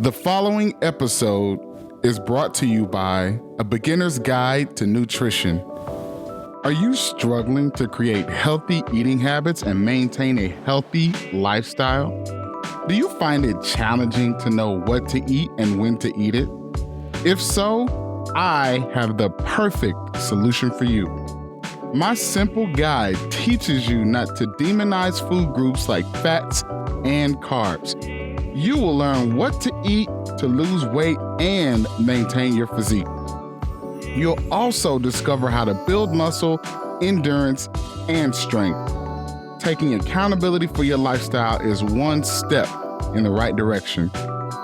The following episode is brought to you by A Beginner's Guide to Nutrition. Are you struggling to create healthy eating habits and maintain a healthy lifestyle? Do you find it challenging to know what to eat and when to eat it? If so, I have the perfect solution for you. My simple guide teaches you not to demonize food groups like fats and carbs. You will learn what to eat to lose weight and maintain your physique. You'll also discover how to build muscle, endurance, and strength. Taking accountability for your lifestyle is one step in the right direction.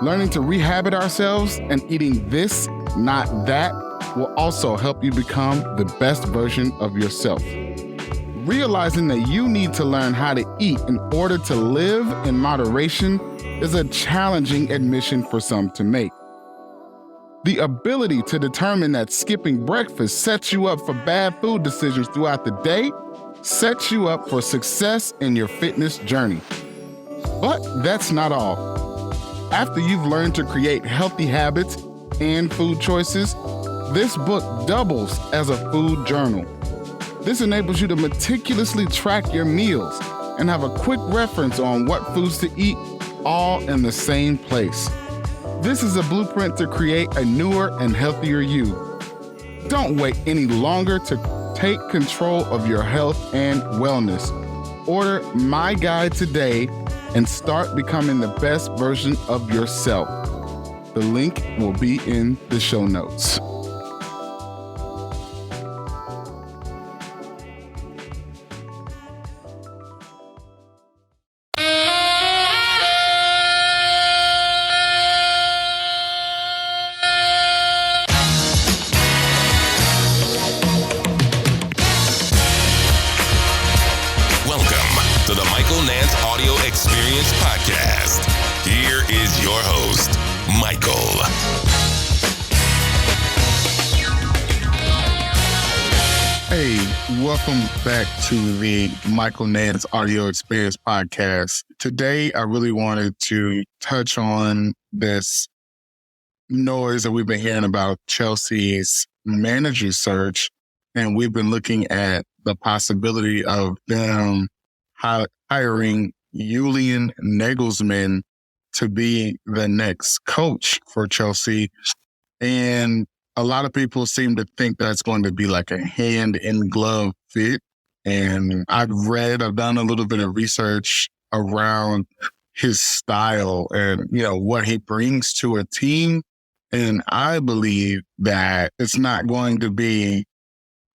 Learning to rehabit ourselves and eating this, not that, will also help you become the best version of yourself. Realizing that you need to learn how to eat in order to live in moderation is a challenging admission for some to make. The ability to determine that skipping breakfast sets you up for bad food decisions throughout the day sets you up for success in your fitness journey. But that's not all. After you've learned to create healthy habits and food choices, this book doubles as a food journal. This enables you to meticulously track your meals and have a quick reference on what foods to eat, all in the same place. This is a blueprint to create a newer and healthier you. Don't wait any longer to take control of your health and wellness. Order my guide today and start becoming the best version of yourself. The link will be in the show notes. Podcast. Here is your host, Michael. Hey, welcome back to the Michael Nance Audio Experience Podcast. Today, I really wanted to touch on this noise that we've been hearing about Chelsea's manager search, and we've been looking at the possibility of them hiring Julian Nagelsmann to be the next coach for Chelsea. And a lot of people seem to think that's going to be like a hand-in-glove fit. And I've done a little bit of research around his style and, what he brings to a team. And I believe that it's not going to be,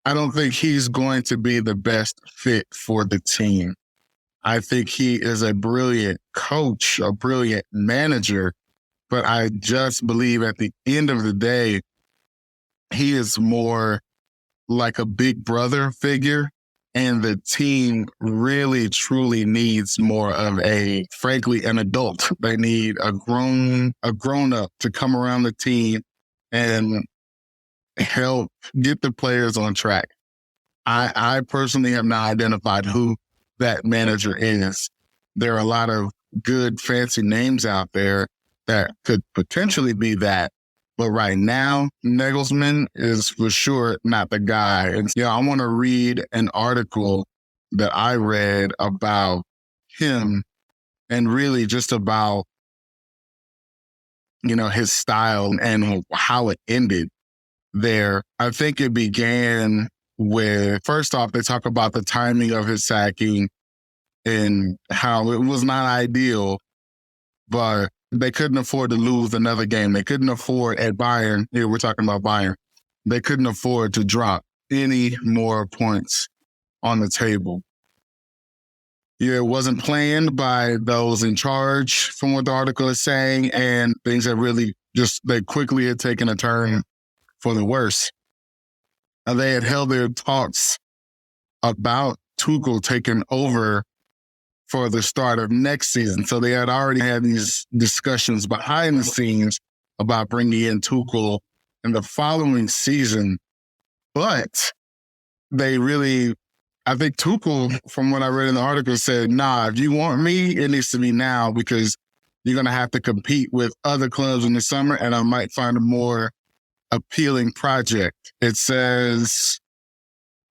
I don't think he's going to be the best fit for the team. I think he is a brilliant coach, a brilliant manager, but I just believe at the end of the day, he is more like a big brother figure, and the team really, truly needs more of frankly, an adult. They need a grown-up to come around the team and help get the players on track. I personally have not identified who that manager is. There are a lot of good, fancy names out there that could potentially be that. But right now, Nagelsmann is for sure not the guy. And I want to read an article that I read about him and really just about, his style and how it ended there. I think it began with, first off, they talk about the timing of his sacking and how it was not ideal, but they couldn't afford to lose another game. They couldn't afford at Bayern, here we're talking about Bayern, they couldn't afford to drop any more points on the table. It wasn't planned by those in charge, from what the article is saying, and things have really they quickly had taken a turn for the worse. They had held their talks about Tuchel taking over for the start of next season. So they had already had these discussions behind the scenes about bringing in Tuchel in the following season. But I think Tuchel, from what I read in the article, said, nah, if you want me, it needs to be now, because you're going to have to compete with other clubs in the summer, and I might find a more appealing project. It says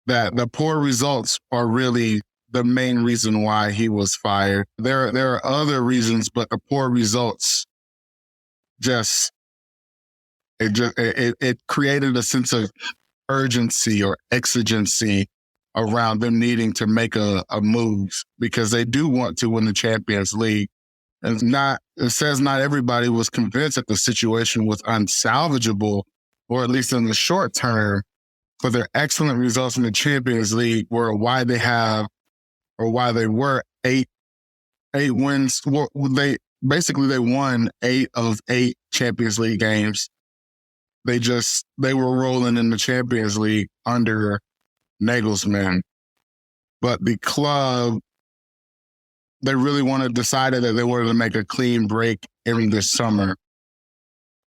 that the poor results are really the main reason why he was fired. There are other reasons, but the poor results it created a sense of urgency or exigency around them needing to make a move, because they do want to win the Champions League. And it says not everybody was convinced that the situation was unsalvageable, or at least in the short term, for their excellent results in the Champions League were why they were eight wins. They won 8 of 8 Champions League games. They were rolling in the Champions League under Nagelsmann. But the club, they really decided that they wanted to make a clean break in the summer.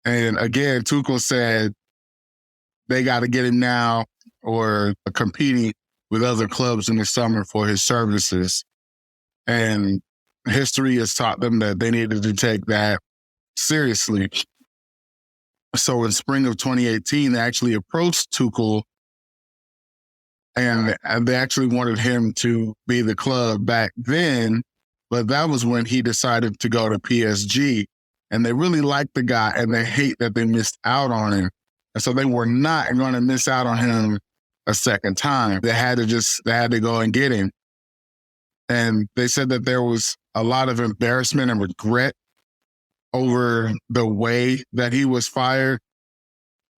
And again, Tuchel said they got to get him now or competing with other clubs in the summer for his services. And history has taught them that they needed to take that seriously. So in spring of 2018, they actually approached Tuchel, and they actually wanted him to be the club back then, but that was when he decided to go to PSG. And they really liked the guy, and they hate that they missed out on him. And so they were not going to miss out on him a second time. They had to go and get him. And they said that there was a lot of embarrassment and regret over the way that he was fired,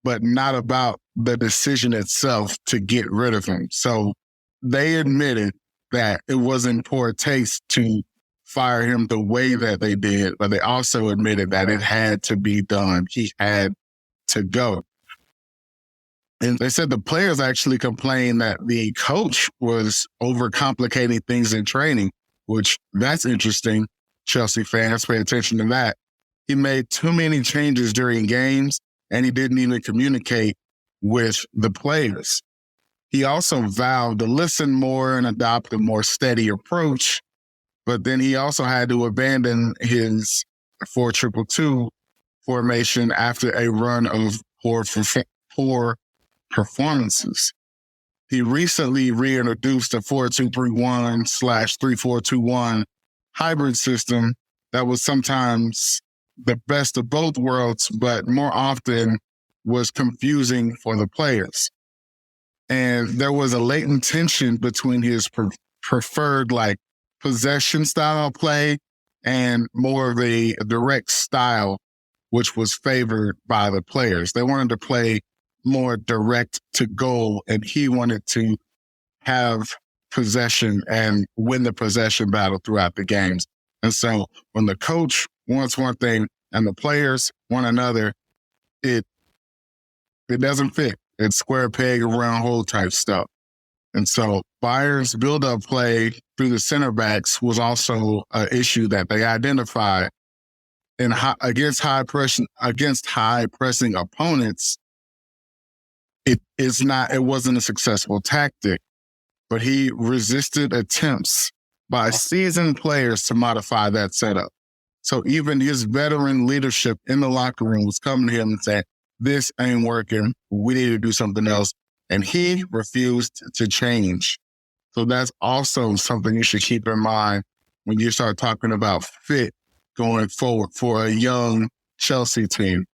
but not about the decision itself to get rid of him. So they admitted that it was in poor taste to fire him the way that they did, but they also admitted that it had to be done. He had to go. And they said the players actually complained that the coach was overcomplicating things in training, which that's interesting. Chelsea fans, pay attention to that. He made too many changes during games, and he didn't even communicate with the players. He also vowed to listen more and adopt a more steady approach, but then he also had to abandon his 4-2-2 formation after a run of poor performances. He recently reintroduced a 4-2-3-1/3-4-2-1 hybrid system that was sometimes the best of both worlds, but more often was confusing for the players. And there was a latent tension between his preferred possession style play and more of a direct style, which was favored by the players. They wanted to play more direct to goal, and he wanted to have possession and win the possession battle throughout the games. And so when the coach wants one thing and the players want another, it doesn't fit. It's square peg, round hole type stuff. And so Bayern's build-up play through the center backs was also an issue that they identified. And against high pressing opponents, it wasn't a successful tactic. But he resisted attempts by seasoned players to modify that setup. So even his veteran leadership in the locker room was coming to him and saying, "This ain't working. We need to do something else." And he refused to change. So that's also something you should keep in mind when you start talking about fit going forward for a young Chelsea team.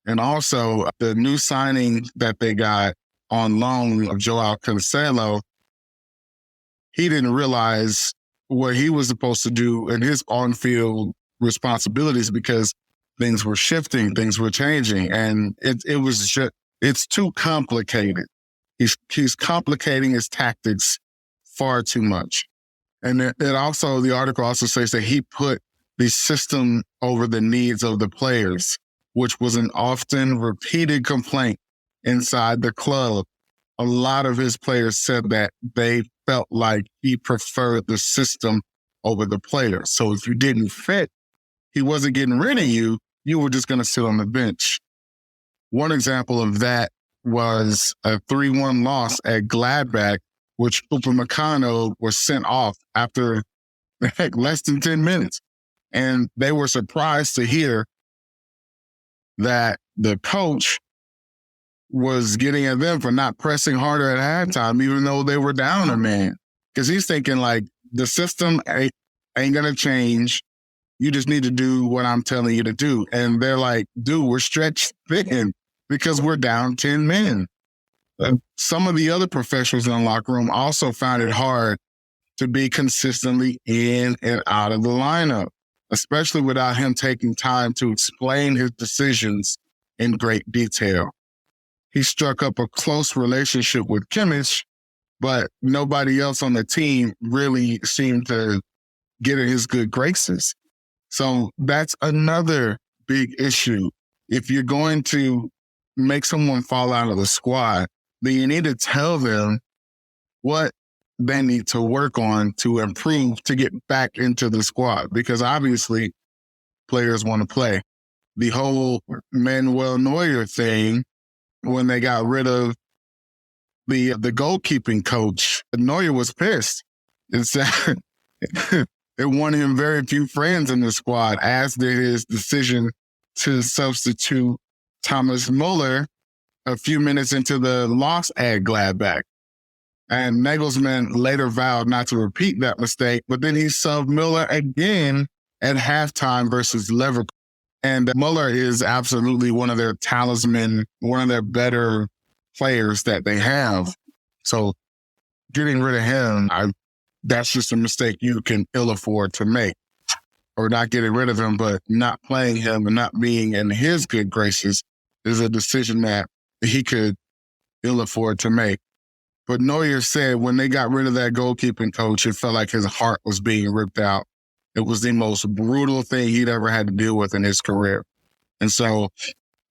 And also the new signing that they got on loan of Joao Cancelo, he didn't realize what he was supposed to do in his on-field responsibilities because things were shifting, things were changing, and it's too complicated. He's complicating his tactics far too much. And the article also says that he put the system over the needs of the players, which was an often repeated complaint inside the club. A lot of his players said that they felt like he preferred the system over the players. So if you didn't fit, he wasn't getting rid of you. You were just going to sit on the bench. One example of that was a 3-1 loss at Gladbach, which Upamecano was sent off after less than 10 minutes. And they were surprised to hear that the coach was getting at them for not pressing harder at halftime, even though they were down a man. Because he's thinking like, the system ain't going to change. You just need to do what I'm telling you to do. And they're like, dude, we're stretched thin because we're down 10 men. Some of the other professionals in the locker room also found it hard to be consistently in and out of the lineup, especially without him taking time to explain his decisions in great detail. He struck up a close relationship with Kimmich, but nobody else on the team really seemed to get in his good graces. So that's another big issue. If you're going to make someone fall out of the squad, then you need to tell them what they need to work on to improve to get back into the squad, because obviously players want to play. The whole Manuel Neuer thing, when they got rid of the goalkeeping coach, Neuer was pissed. It said it won him very few friends in the squad, as did his decision to substitute Thomas Muller a few minutes into the loss at Gladbach. And Nagelsmann later vowed not to repeat that mistake, but then he subbed Muller again at halftime versus Leverkusen. And Muller is absolutely one of their talisman, one of their better players that they have. So getting rid of him, that's just a mistake you can ill afford to make. Or not getting rid of him, but not playing him and not being in his good graces is a decision that he could ill afford to make. But Neuer said when they got rid of that goalkeeping coach, it felt like his heart was being ripped out. It was the most brutal thing he'd ever had to deal with in his career. And so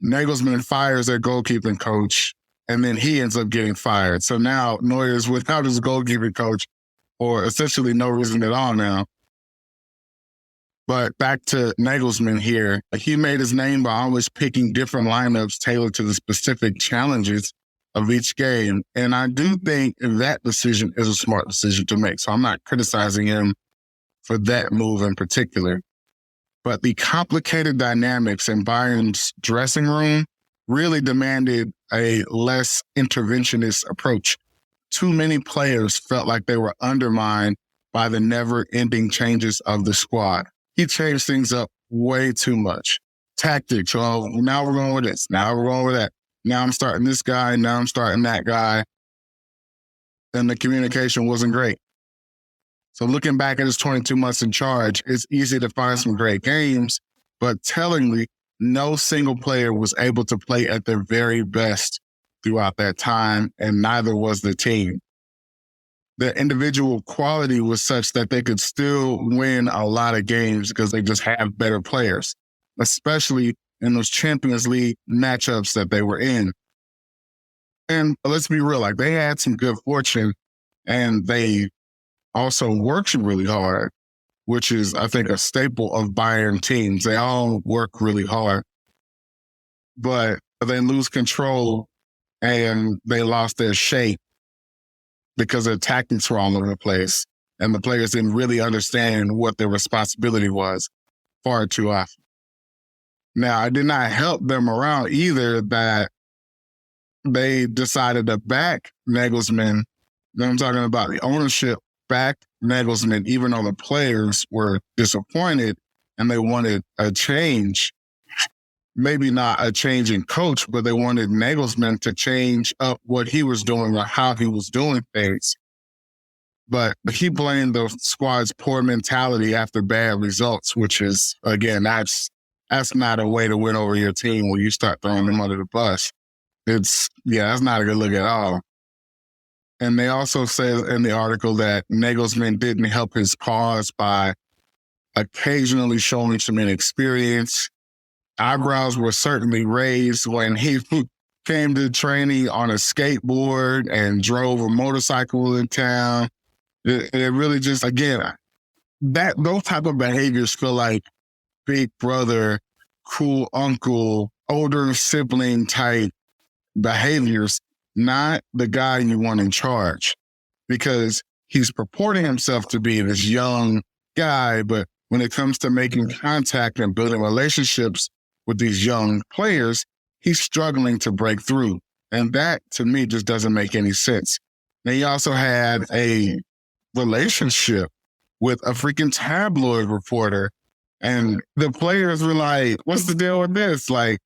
Nagelsmann fires their goalkeeping coach, and then he ends up getting fired. So now Neuer is without his goalkeeping coach for essentially no reason at all now. But back to Nagelsmann here, he made his name by always picking different lineups tailored to the specific challenges of each game. And I do think that decision is a smart decision to make. So I'm not criticizing him for that move in particular. But the complicated dynamics in Bayern's dressing room really demanded a less interventionist approach. Too many players felt like they were undermined by the never-ending changes of the squad. He changed things up way too much. Tactics, well, now we're going with this. Now we're going with that. Now I'm starting this guy. Now I'm starting that guy. And the communication wasn't great. So looking back at his 22 months in charge, it's easy to find some great games, but tellingly, no single player was able to play at their very best throughout that time, and neither was the team. The individual quality was such that they could still win a lot of games because they just have better players, especially in those Champions League matchups that they were in. And let's be real, like they had some good fortune and they also worked really hard, which is, I think, a staple of Bayern teams. They all work really hard, but they lose control and they lost their shape because their tactics were all over the place and the players didn't really understand what their responsibility was far too often. Now, I did not help them around either that they decided to back Nagelsmann. Then I'm talking about the ownership backed Nagelsmann, even though the players were disappointed and they wanted a change. Maybe not a change in coach, but they wanted Nagelsmann to change up what he was doing or how he was doing things. But he blamed the squad's poor mentality after bad results, which is, again, that's not a way to win over your team when you start throwing them under the bus. That's not a good look at all. And they also say in the article that Nagelsmann didn't help his cause by occasionally showing some inexperience. Eyebrows were certainly raised when he came to training on a skateboard and drove a motorcycle in town. It really just, again, those type of behaviors feel like big brother, cool uncle, older sibling type behaviors, not the guy you want in charge, because he's purporting himself to be this young guy, but when it comes to making contact and building relationships with these young players, he's struggling to break through. And that, to me, just doesn't make any sense. Now, he also had a relationship with a freaking tabloid reporter. And the players were like, what's the deal with this? Like,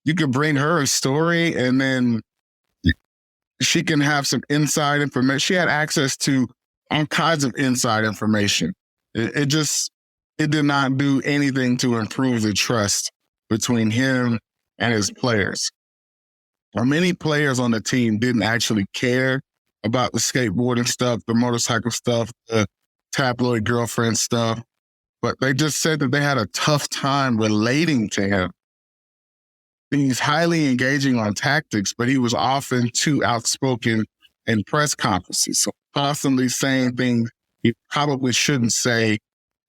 you could bring her a story and then she can have some inside information. She had access to all kinds of inside information. It did not do anything to improve the trust between him and his players. Many players on the team didn't actually care about the skateboarding stuff, the motorcycle stuff, the tabloid girlfriend stuff, but they just said that they had a tough time relating to him. He's highly engaging on tactics, but he was often too outspoken in press conferences. So constantly saying things he probably shouldn't say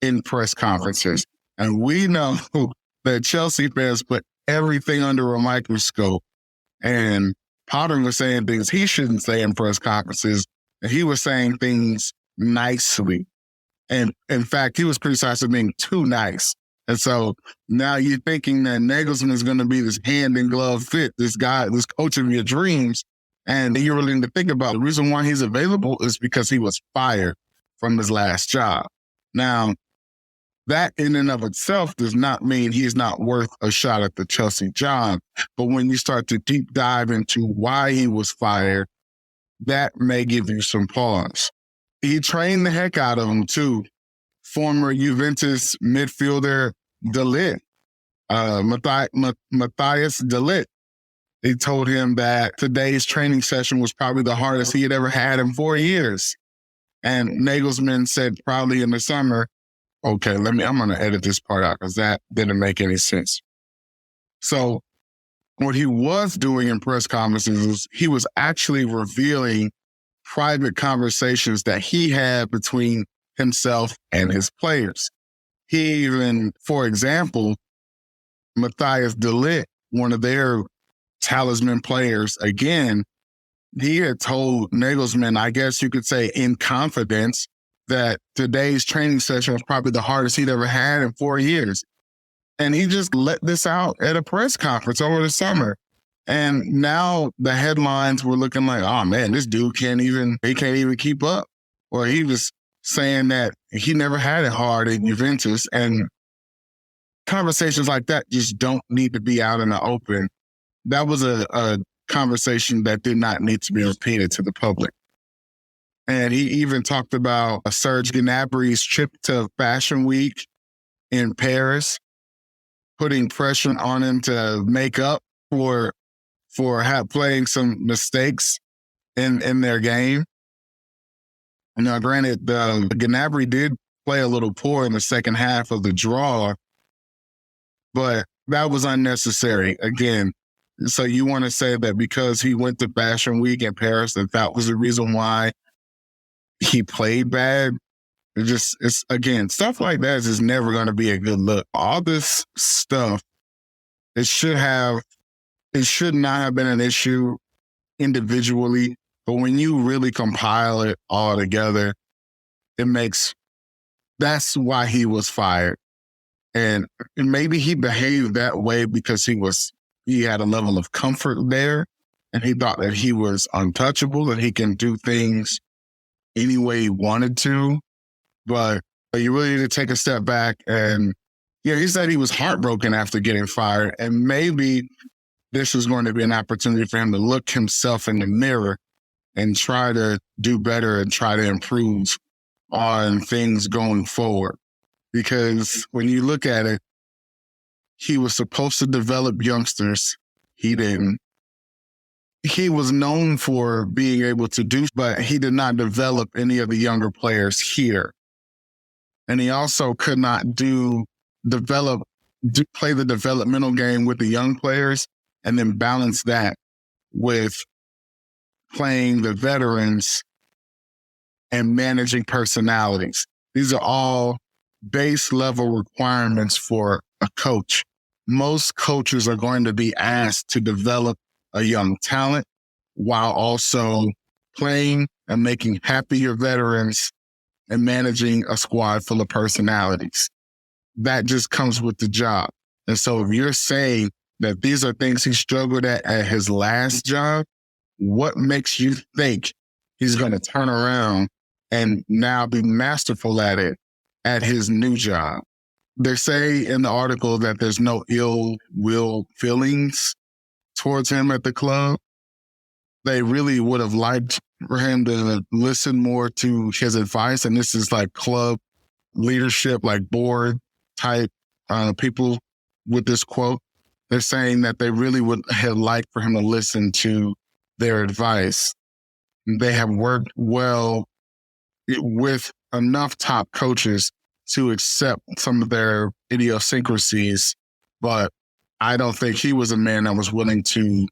in press conferences. And we know that Chelsea fans put everything under a microscope. And Potter was saying things he shouldn't say in press conferences. And he was saying things nicely. And in fact, he was criticized for being too nice. And so now you're thinking that Nagelsmann is going to be this hand in glove fit, this guy, this coach of your dreams. And you're willing to think about the reason why he's available is because he was fired from his last job. Now, that in and of itself does not mean he's not worth a shot at the Chelsea job. But when you start to deep dive into why he was fired, that may give you some pause. He trained the heck out of him too. Former Juventus midfielder De Ligt, Matthias De Ligt. He told him that today's training session was probably the hardest he had ever had in 4 years. And Nagelsmann said probably in the summer, okay, I'm going to edit this part out because that didn't make any sense. So what he was doing in press conferences was he was actually revealing private conversations that he had between himself and his players. He even, for example, Matthias De Ligt, one of their talisman players, again, he had told Nagelsmann, I guess you could say in confidence, that today's training session was probably the hardest he'd ever had in 4 years. And he just let this out at a press conference over the summer. And now the headlines were looking like, oh man, this dude can't even keep up. Or he was saying that he never had it hard at Juventus. And conversations like that just don't need to be out in the open. That was a conversation that did not need to be repeated to the public. And he even talked about Serge Gnabry's trip to Fashion Week in Paris, putting pressure on him to make up for playing some mistakes in their game. Now, granted, Gnabry did play a little poor in the second half of the draw, but that was unnecessary. Again, so you want to say that because he went to Fashion Week in Paris, that was the reason why he played bad? It's again, stuff like that is never going to be a good look. All this stuff, it should not have been an issue individually, but when you really compile it all together, that's why he was fired. And maybe he behaved that way because he had a level of comfort there and he thought that he was untouchable, that he can do things any way he wanted to. But you really need to take a step back. And he said he was heartbroken after getting fired. And maybe this was going to be an opportunity for him to look himself in the mirror and try to do better and try to improve on things going forward. Because when you look at it, he was supposed to develop youngsters. He didn't. He was known for being able to do, but he did not develop any of the younger players here. And he also could not play the developmental game with the young players and then balance that with playing the veterans and managing personalities. These are all base level requirements for a coach. Most coaches are going to be asked to develop a young talent while also playing and making happier veterans and managing a squad full of personalities. that just comes with the job. And so if you're saying that these are things he struggled at his last job, what makes you think he's going to turn around and now be masterful at it at his new job? They say in the article that there's no ill will feelings towards him at the club. They really would have liked for him to listen more to his advice. And this is like club leadership, like board type people with this quote. They're saying that they really would have liked for him to listen to their advice. They have worked well with enough top coaches to accept some of their idiosyncrasies, but I don't think he was a man that was willing to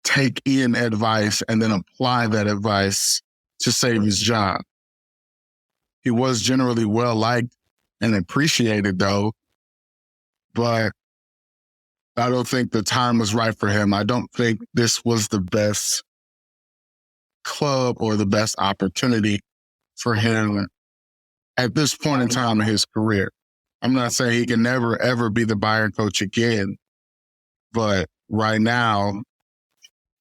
take in advice and then apply that advice to save his job. He was generally well liked and appreciated though, but I don't think the time was right for him. I don't think this was the best club or the best opportunity for him at this point in time in his career. I'm not saying he can never, ever be the Bayern coach again, but right now,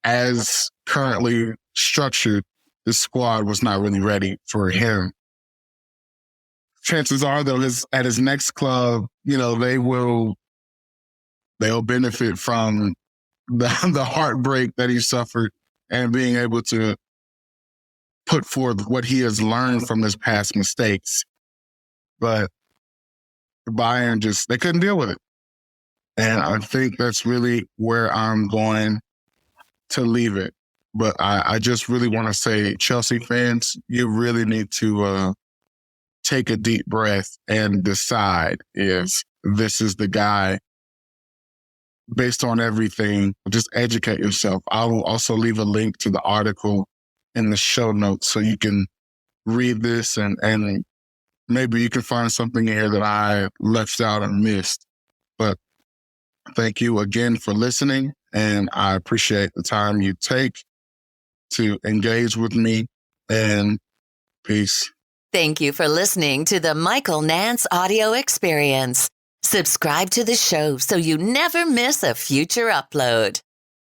as currently structured, the squad was not really ready for him. Chances are, though, at his next club, they'll benefit from the heartbreak that he suffered and being able to put forth what he has learned from his past mistakes. But Bayern they couldn't deal with it. And I think that's really where I'm going to leave it. But I just really want to say, Chelsea fans, you really need to take a deep breath and decide if this is the guy. Based on everything, just educate yourself. I will also leave a link to the article in the show notes so you can read this and maybe you can find something here that I left out and missed. But thank you again for listening, and I appreciate the time you take to engage with me, and peace. Thank you for listening to the Michael Nance audio experience. Subscribe to the show so you never miss a future upload.